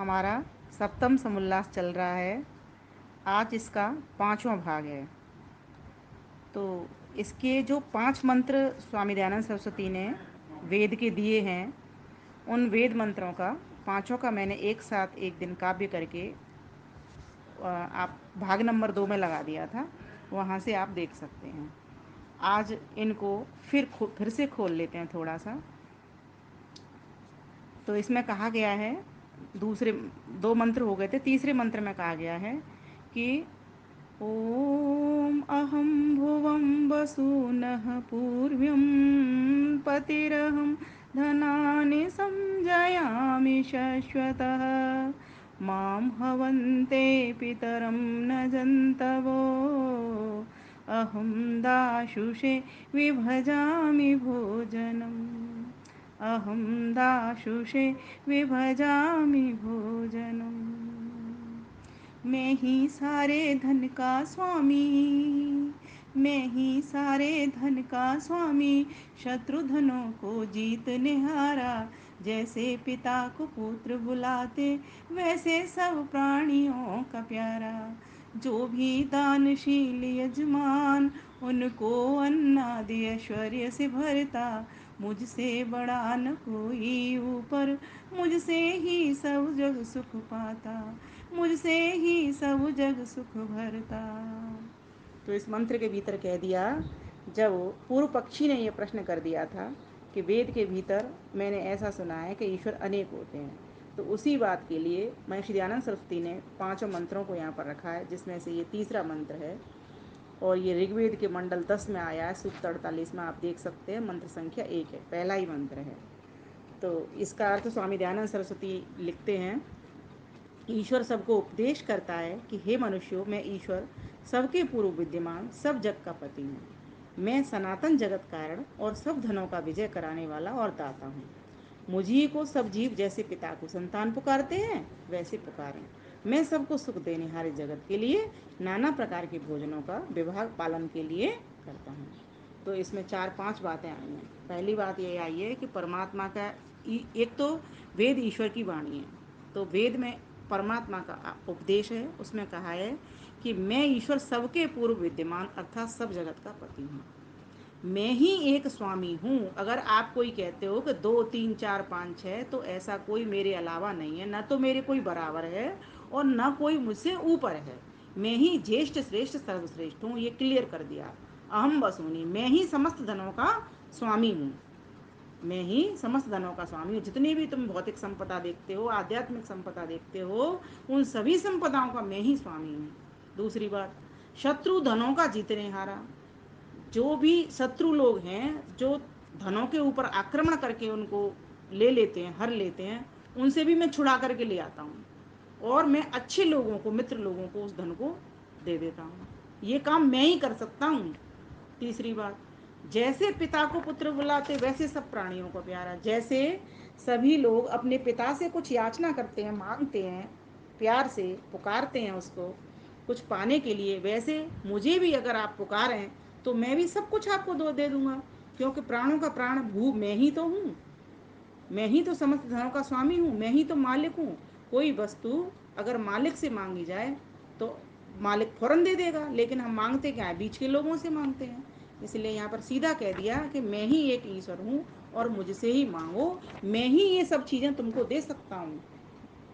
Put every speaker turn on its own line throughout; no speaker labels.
हमारा सप्तम समुल्लास चल रहा है। आज इसका 5वां भाग है। तो इसके जो 5 मंत्र स्वामी दयानंद सरस्वती ने वेद के दिए हैं, उन वेद मंत्रों का पांचों का मैंने एक साथ एक दिन काव्य करके आप भाग नंबर 2 में लगा दिया था। वहाँ से आप देख सकते हैं। आज इनको फिर से खोल लेते हैं थोड़ा सा। तो इसमें कहा गया है, दूसरे 2 मंत्र हो गए थे, तीसरे मंत्र में कहा गया है कि ओम अहम भुवं वसूनः पूर्व्यं पतिरहं धनानि संजयामि शश्वतः मां हवन्ते पितरं न जन्तवो अहं दाशुषे विभजामि भोजनम् अहं दाशुषे विभजामि भोजनम्। मैं ही सारे धन का स्वामी, मैं ही सारे धन का स्वामी, शत्रुधनों को जीतने हारा। जैसे पिता को पुत्र बुलाते, वैसे सब प्राणियों का प्यारा। जो भी दानशील यजमान, उनको अन्नादि ऐश्वर्य से भरता। मुझसे बड़ा न कोई ऊपर, मुझसे ही सब जग सुख पाता। मुझसे ही सब जग सुख भरता। तो इस मंत्र के भीतर कह दिया, जब पूर्व पक्षी ने यह प्रश्न कर दिया था कि वेद के भीतर मैंने ऐसा सुना है कि ईश्वर अनेक होते हैं, तो उसी बात के लिए महर्षि दयानंद सरस्वती ने 5 मंत्रों को यहाँ पर रखा है, जिसमें से ये तीसरा मंत्र है। और ये ऋग्वेद के मंडल 10 में आया है, सूक्त 48 में आप देख सकते हैं। मंत्र संख्या 1 है, पहला ही मंत्र है। तो इसका अर्थ स्वामी दयानंद सरस्वती लिखते हैं, ईश्वर सबको उपदेश करता है कि हे मनुष्यों, मैं ईश्वर सबके पूर्व विद्यमान, सब जग का पति हूँ। मैं सनातन जगत कारण और सब धनों का विजय कराने वाला और दाता हूँ। मुझी को सब जीव जैसे पिता को संतान पुकारते हैं, वैसे पुकारें। मैं सबको सुख देने हारे जगत के लिए नाना प्रकार के भोजनों का विभाग पालन के लिए करता हूँ। तो इसमें 4-5 बातें आई हैं। पहली बात ये आई है कि परमात्मा का एक तो वेद ईश्वर की वाणी है। तो वेद में परमात्मा का उपदेश है, उसमें कहा है कि मैं ईश्वर सबके पूर्व विद्यमान अर्थात सब जगत का पति हूँ। मैं ही एक स्वामी हूँ। अगर आप कोई कहते हो कि 2 3 4 5 6, तो ऐसा कोई मेरे अलावा नहीं है। न तो मेरे कोई बराबर है और न कोई मुझसे ऊपर है। मैं ही ज्येष्ठ श्रेष्ठ सर्वश्रेष्ठ हूँ, ये क्लियर कर दिया। अहम वसूनी, मैं ही समस्त धनों का स्वामी हूँ। मैं ही समस्त धनों का स्वामी हूँ। जितनी भी तुम भौतिक संपदा देखते हो, आध्यात्मिक संपदा देखते हो, उन सभी संपदाओं का मैं ही स्वामी हूँ। दूसरी बात, शत्रु धनों का जीतने हारा। जो भी शत्रु लोग हैं, जो धनों के ऊपर आक्रमण करके उनको ले लेते हैं, हर लेते हैं, उनसे भी मैं छुड़ा करके ले आता हूँ। और मैं अच्छे लोगों को, मित्र लोगों को उस धन को दे देता हूँ। ये काम मैं ही कर सकता हूँ। तीसरी बात, जैसे पिता को पुत्र बुलाते, वैसे सब प्राणियों को प्यारा। जैसे सभी लोग अपने पिता से कुछ याचना करते हैं, मांगते हैं, प्यार से पुकारते हैं उसको कुछ पाने के लिए, वैसे मुझे भी अगर आप पुकारें तो मैं भी सब कुछ आपको दे दूंगा। क्योंकि प्राणों का प्राण भू मैं ही तो हूँ। मैं ही तो समस्त धनों का स्वामी हूँ, मैं ही तो मालिक हूँ। कोई वस्तु अगर मालिक से मांगी जाए तो मालिक फौरन दे देगा, लेकिन हम मांगते क्या है, बीच के लोगों से मांगते हैं। इसलिए यहाँ पर सीधा कह दिया कि मैं ही एक ईश्वर हूँ और मुझसे ही मांगो। मैं ही ये सब चीज़ें तुमको दे सकता हूँ।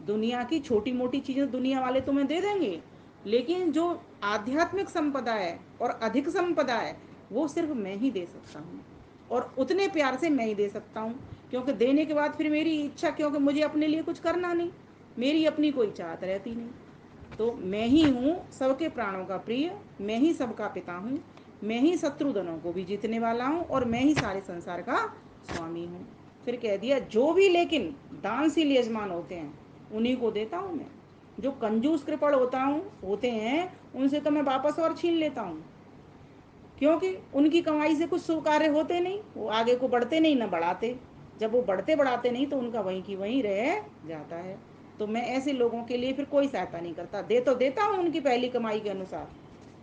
दुनिया की छोटी मोटी चीज़ें दुनिया वाले तुम्हें दे देंगे, लेकिन जो आध्यात्मिक संपदा है और अधिक संपदा है, वो सिर्फ मैं ही दे सकता हूँ। और उतने प्यार से मैं ही दे सकता हूँ, क्योंकि देने के बाद फिर मेरी इच्छा, क्योंकि मुझे अपने लिए कुछ करना नहीं, मेरी अपनी कोई चाहत रहती नहीं। तो मैं ही हूँ सबके प्राणों का प्रिय, मैं ही सबका पिता हूँ, मैं ही शत्रुधनों को भी जीतने वाला हूँ और मैं ही सारे संसार का स्वामी हूँ। फिर कह दिया, जो भी लेकिन दानशील यजमान होते हैं उन्हीं को देता हूँ मैं। जो कंजूस कृपण होते हैं, उनसे तो मैं वापस और छीन लेता हूँ। क्योंकि उनकी कमाई से कुछ शुभ कार्य होते नहीं, वो आगे को बढ़ते नहीं, न बढ़ाते। जब वो बढ़ते बढ़ाते नहीं तो उनका वहीं की वहीं रह जाता है। तो मैं ऐसे लोगों के लिए फिर कोई सहायता नहीं करता। दे तो देता हूँ उनकी पहली कमाई के अनुसार,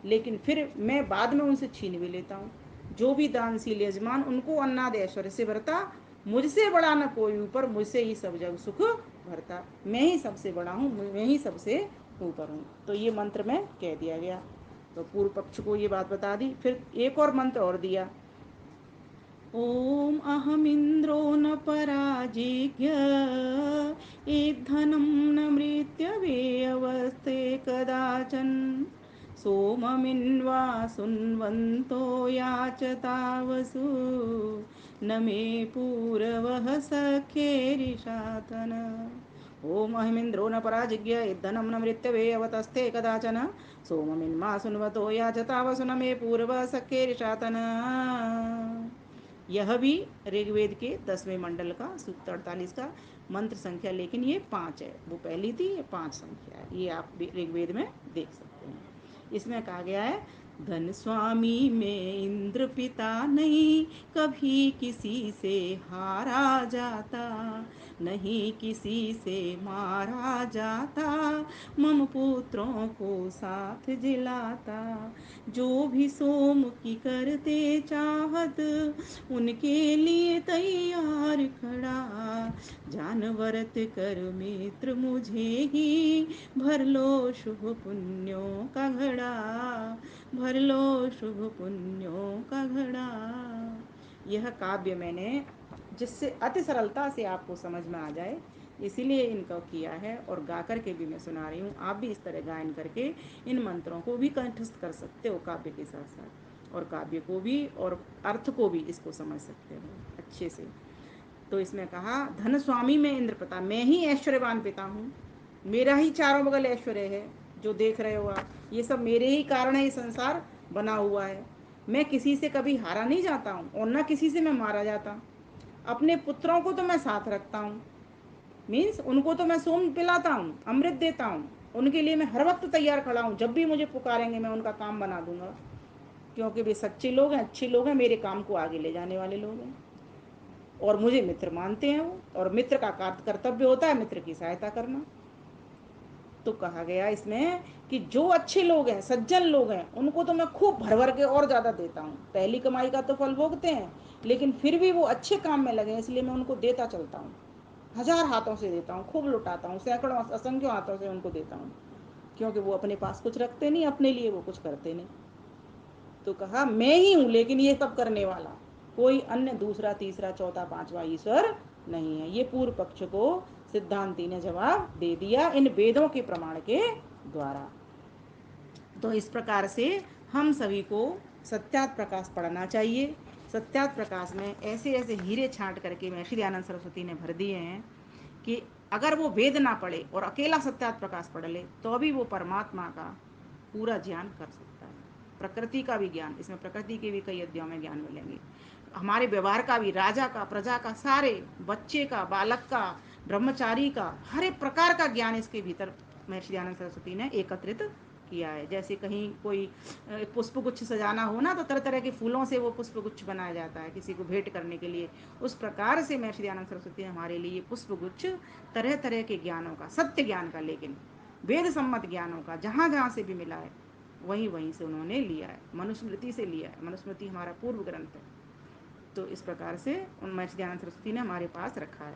लेकिन फिर मैं बाद में उनसे छीन भी लेता हूँ। जो भी दानशील यजमान, उनको अन्नाद ऐश्वर्य से भरता मुझसे बड़ा न कोई ऊपर, मुझसे ही सब जग सुख भरता। मैं ही सबसे बड़ा हूँ, मैं ही सबसे ऊपर हूँ। तो ये मंत्र में कह दिया गया। तो पूर्व पक्ष को ये बात बता दी। फिर एक और मंत्र और दिया। ओम अहमिंद्रो न पराजिज्ञ धनम न मृत्यवे अवस्थे कदाचन सोममिन्वा सुन्वन्तो याचतावसु न मे पूरवः सख्येरिषातन। ओम अहमिंद्रो न पराजिज्ञ धनम न मृत्यवे अवतस्थे कदाचन सोममिन्मा सुन्वतो याचतावसु न मे पूर्व सख्येरिषातन। यह भी ऋग्वेद के 10वें मंडल का सूक्त 48 का मंत्र संख्या, लेकिन ये 5 है। वो पहली थी, ये 5 संख्या है। ये आप ऋग्वेद में देख सकते हैं। इसमें कहा गया है, धन स्वामी में इंद्र पिता नहीं, कभी किसी से हारा जाता, नहीं किसी से मारा जाता, मम पुत्रों को साथ जिलाता। जो भी सोम की करते चाहत, उनके लिए तैयार खड़ा, जानवरत कर मित्र मुझे ही, भर लो शुभ पुण्यों का घड़ा, भर लो शुभ पुण्यों का घड़ा। यह काव्य मैंने जिससे अति सरलता से आपको समझ में आ जाए, इसीलिए इनका किया है। और गा करके भी मैं सुना रही हूँ। आप भी इस तरह गायन करके इन मंत्रों को भी कंठस्थ कर सकते हो काव्य के साथ साथ, और काव्य को भी और अर्थ को भी इसको समझ सकते हो अच्छे से। तो इसमें कहा, धन स्वामी में इंद्र पिता, मैं ही ऐश्वर्यवान पिता हूँ, मेरा ही चारों बगल ऐश्वर्य है। जो देख रहे हो आप, ये सब मेरे ही कारण है ये संसार बना हुआ है। मैं किसी से कभी हारा नहीं जाता हूँ और न किसी से मैं मारा जाता। अपने पुत्रों को तो मैं साथ रखता हूँ, मीन्स उनको तो मैं सोम पिलाता हूँ, अमृत देता हूँ, उनके लिए मैं हर वक्त तैयार खड़ा हूँ। जब भी मुझे पुकारेंगे मैं उनका काम बना दूंगा, क्योंकि वे सच्चे लोग हैं, अच्छे लोग हैं, मेरे काम को आगे ले जाने वाले लोग हैं, और मुझे मित्र मानते हैं वो। और मित्र का कर्तव्य होता है मित्र की सहायता करना। तो कहा गया इसमें कि जो अच्छे लोग हैं, सज्जन लोग हैं, उनको तो मैं खूब भर भर के और ज़्यादा देता हूँ। पहली कमाई का तो फल भोगते हैं, लेकिन फिर भी वो अच्छे काम में लगे हैं, इसलिए मैं उनको देता चलता हूँ। 1000 हाथों से देता हूँ, खूब लुटाता हूँ, सैकड़ों असंख्यों हाथों से उनको देता हूँ, क्योंकि वो अपने पास कुछ रखते नहीं, अपने लिए वो कुछ करते नहीं। तो कहा, मैं ही हूँ, लेकिन ये सब करने वाला कोई अन्य दूसरा तीसरा चौथा पांचवा ईश्वर नहीं है। ये पूर्व पक्ष को सिद्धांती ने जवाब दे दिया इन वेदों के प्रमाण के द्वारा। तो इस प्रकार से हम सभी को सत्यात प्रकाश पढ़ना चाहिए। सत्यात प्रकाश में ऐसे ऐसे हीरे छांट करके महर्षि दयानंद सरस्वती ने भर दिए हैं कि अगर वो वेद ना पढ़े और अकेला सत्यात प्रकाश पढ़ ले तो भी वो परमात्मा का पूरा ज्ञान कर सकता है। प्रकृति का भी ज्ञान, इसमें प्रकृति के भी कई अध्यायों में ज्ञान मिलेंगे। हमारे व्यवहार का भी, राजा का, प्रजा का, सारे बच्चे का, बालक का, ब्रह्मचारी का, हर एक प्रकार का ज्ञान इसके भीतर महर्षि दयानंद सरस्वती ने एकत्रित किया है। जैसे कहीं कोई पुष्प गुच्छ सजाना हो ना, तो तरह तरह के फूलों से वो पुष्प गुच्छ बनाया जाता है किसी को भेंट करने के लिए। उस प्रकार से महर्षि दयानंद सरस्वती ने हमारे लिए पुष्प गुच्छ तरह तरह के ज्ञानों का, सत्य ज्ञान का, लेकिन वेद सम्मत ज्ञानों का जहाँ जहाँ से भी मिला है वहीं वहीं से उन्होंने लिया है, मनुस्मृति से लिया है। मनुस्मृति हमारा पूर्व ग्रंथ है। तो इस प्रकार से उन महर्षि दयानंद सरस्वती ने हमारे पास रखा है।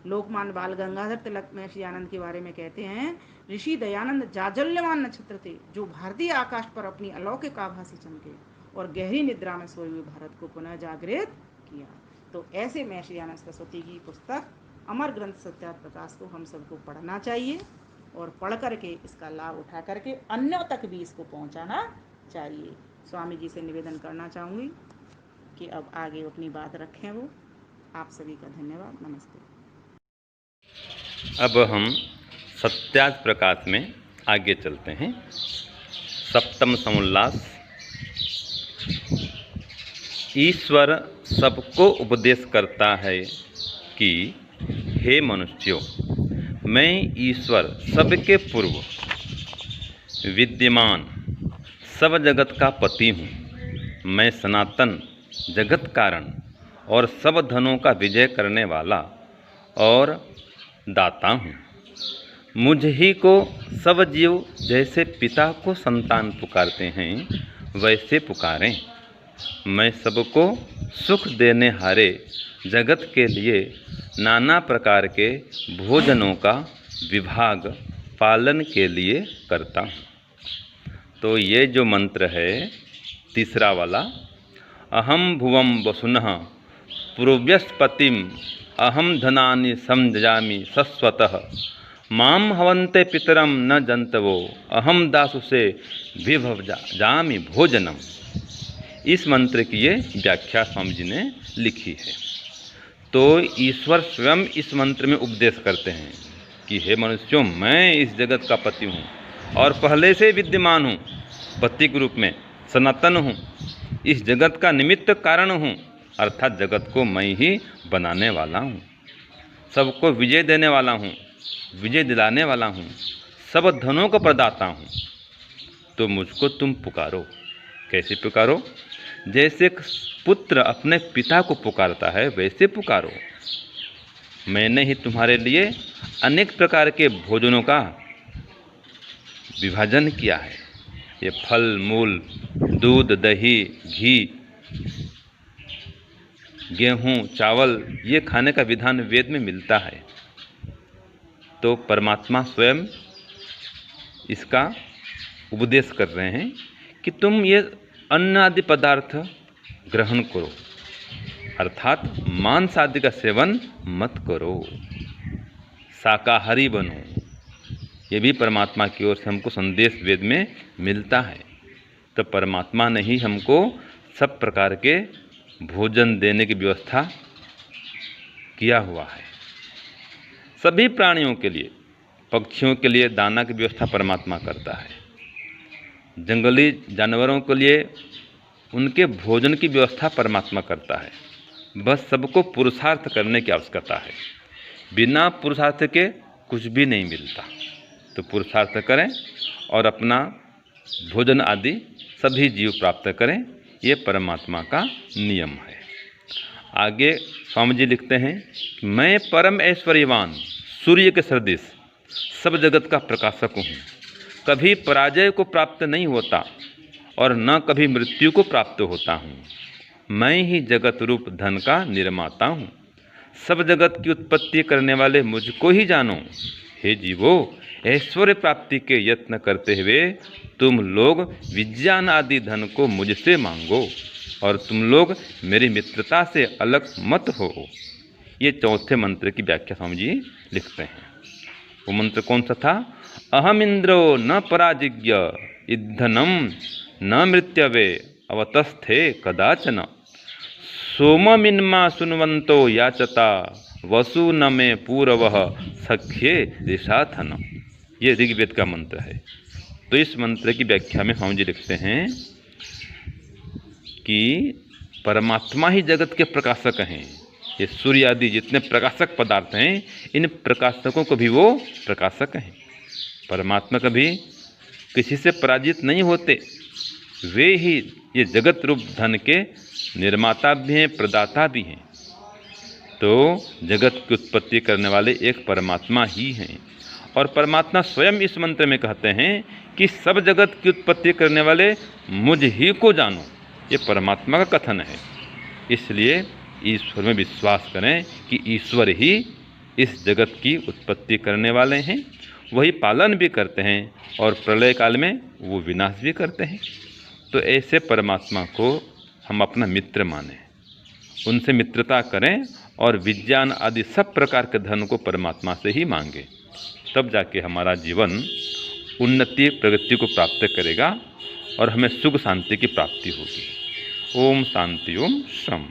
लोकमान्य बाल गंगाधर तिलक महर्षि दयानंद के बारे में कहते हैं, ऋषि दयानंद जाजल्यमान नक्षत्र थे, जो भारतीय आकाश पर अपनी अलौकिक आभा से चमके और गहरी निद्रा में सोए हुए भारत को पुनः जागृत किया। तो ऐसे महर्षि दयानंद सरस्वती की पुस्तक अमर ग्रंथ सत्यात प्रकाश को हम सबको पढ़ना चाहिए, और पढ़ करके इसका लाभ उठा करके अन्यों तक भी इसको पहुंचाना चाहिए। स्वामी जी से निवेदन करना चाहूँगी कि अब आगे अपनी बात रखें वो। आप सभी का धन्यवाद, नमस्ते।
अब हम सत्यात प्रकाश में आगे चलते हैं। सप्तम समुल्लास। ईश्वर सबको उपदेश करता है कि हे मनुष्यों, मैं ईश्वर सबके पूर्व विद्यमान सब जगत का पति हूँ। मैं सनातन जगत कारण और सब धनों का विजय करने वाला और दाता हूँ। मुझ ही को सब जीव जैसे पिता को संतान पुकारते हैं वैसे पुकारें। मैं सबको सुख देने हारे जगत के लिए नाना प्रकार के भोजनों का विभाग पालन के लिए करता हूँ। तो ये जो मंत्र है तीसरा वाला, अहम भुवम वसुनः पूर्व्यस्पतिम अहम धनानि समजामि शश्वतः माम हवन्ते पितरम न जंतवो अहम दासु से विभजामि भोजनम। इस मंत्र की ये व्याख्या स्वामी जी ने लिखी है। तो ईश्वर स्वयं इस मंत्र में उपदेश करते हैं कि हे मनुष्यों, मैं इस जगत का पति हूँ और पहले से विद्यमान हूँ, पति के रूप में सनातन हूँ, इस जगत का निमित्त कारण हूँ, अर्थात जगत को मैं ही बनाने वाला हूँ, सबको विजय देने वाला हूँ, विजय दिलाने वाला हूँ, सब धनों को प्रदाता हूँ। तो मुझको तुम पुकारो। कैसे पुकारो? जैसे पुत्र अपने पिता को पुकारता है वैसे पुकारो। मैंने ही तुम्हारे लिए अनेक प्रकार के भोजनों का विभाजन किया है। ये फल मूल, दूध, दही, घी, गेहूँ, चावल, ये खाने का विधान वेद में मिलता है। तो परमात्मा स्वयं इसका उपदेश कर रहे हैं कि तुम ये अन्न आदि पदार्थ ग्रहण करो, अर्थात मांस आदि का सेवन मत करो, शाकाहारी बनो। ये भी परमात्मा की ओर से हमको संदेश वेद में मिलता है। तो परमात्मा ने ही हमको सब प्रकार के भोजन देने की व्यवस्था किया हुआ है। सभी प्राणियों के लिए, पक्षियों के लिए दाना की व्यवस्था परमात्मा करता है, जंगली जानवरों के लिए उनके भोजन की व्यवस्था परमात्मा करता है। बस सबको पुरुषार्थ करने की आवश्यकता है। बिना पुरुषार्थ के कुछ भी नहीं मिलता। तो पुरुषार्थ करें और अपना भोजन आदि सभी जीव प्राप्त करें, ये परमात्मा का नियम है। आगे स्वामी जी लिखते हैं, मैं परम ऐश्वर्यवान सूर्य के सदृश सब जगत का प्रकाशक हूँ, कभी पराजय को प्राप्त नहीं होता और न कभी मृत्यु को प्राप्त होता हूँ। मैं ही जगत रूप धन का निर्माता हूँ। सब जगत की उत्पत्ति करने वाले मुझको ही जानो। हे जीवो, ऐश्वर्य प्राप्ति के यत्न करते हुए तुम लोग विज्ञान आदि धन को मुझसे मांगो और तुम लोग मेरी मित्रता से अलग मत हो। ये चौथे मंत्र की व्याख्या स्वामी जी लिखते हैं। वो मंत्र कौन सा था? अहम इंद्रो न पराजिज्ञ इद्धनम न मृत्यवे अवतस्थे कदाचन सोममिन्मा सुनवंतो याचता वसु न मे पूर्वः सख्ये दिशाथन। ये ऋग्वेद का मंत्र है। तो इस मंत्र की व्याख्या में स्वामी जी लिखते हैं कि परमात्मा ही जगत के प्रकाशक हैं। ये सूर्य आदि जितने प्रकाशक पदार्थ हैं, इन प्रकाशकों को भी वो प्रकाशक हैं। परमात्मा कभी किसी से पराजित नहीं होते। वे ही ये जगत रूप धन के निर्माता भी हैं, प्रदाता भी हैं। तो जगत की उत्पत्ति करने वाले एक परमात्मा ही हैं। और परमात्मा स्वयं इस मंत्र में कहते हैं कि सब जगत की उत्पत्ति करने वाले मुझ ही को जानो। ये परमात्मा का कथन है। इसलिए ईश्वर में विश्वास करें कि ईश्वर ही इस जगत की उत्पत्ति करने वाले हैं, वही पालन भी करते हैं और प्रलय काल में वो विनाश भी करते हैं। तो ऐसे परमात्मा को हम अपना मित्र मानें, उनसे मित्रता करें और विज्ञान आदि सब प्रकार के धन को परमात्मा से ही मांगें। तब जाके हमारा जीवन उन्नति प्रगति को प्राप्त करेगा और हमें सुख शांति की प्राप्ति होगी। ओम शांति, ओम शम।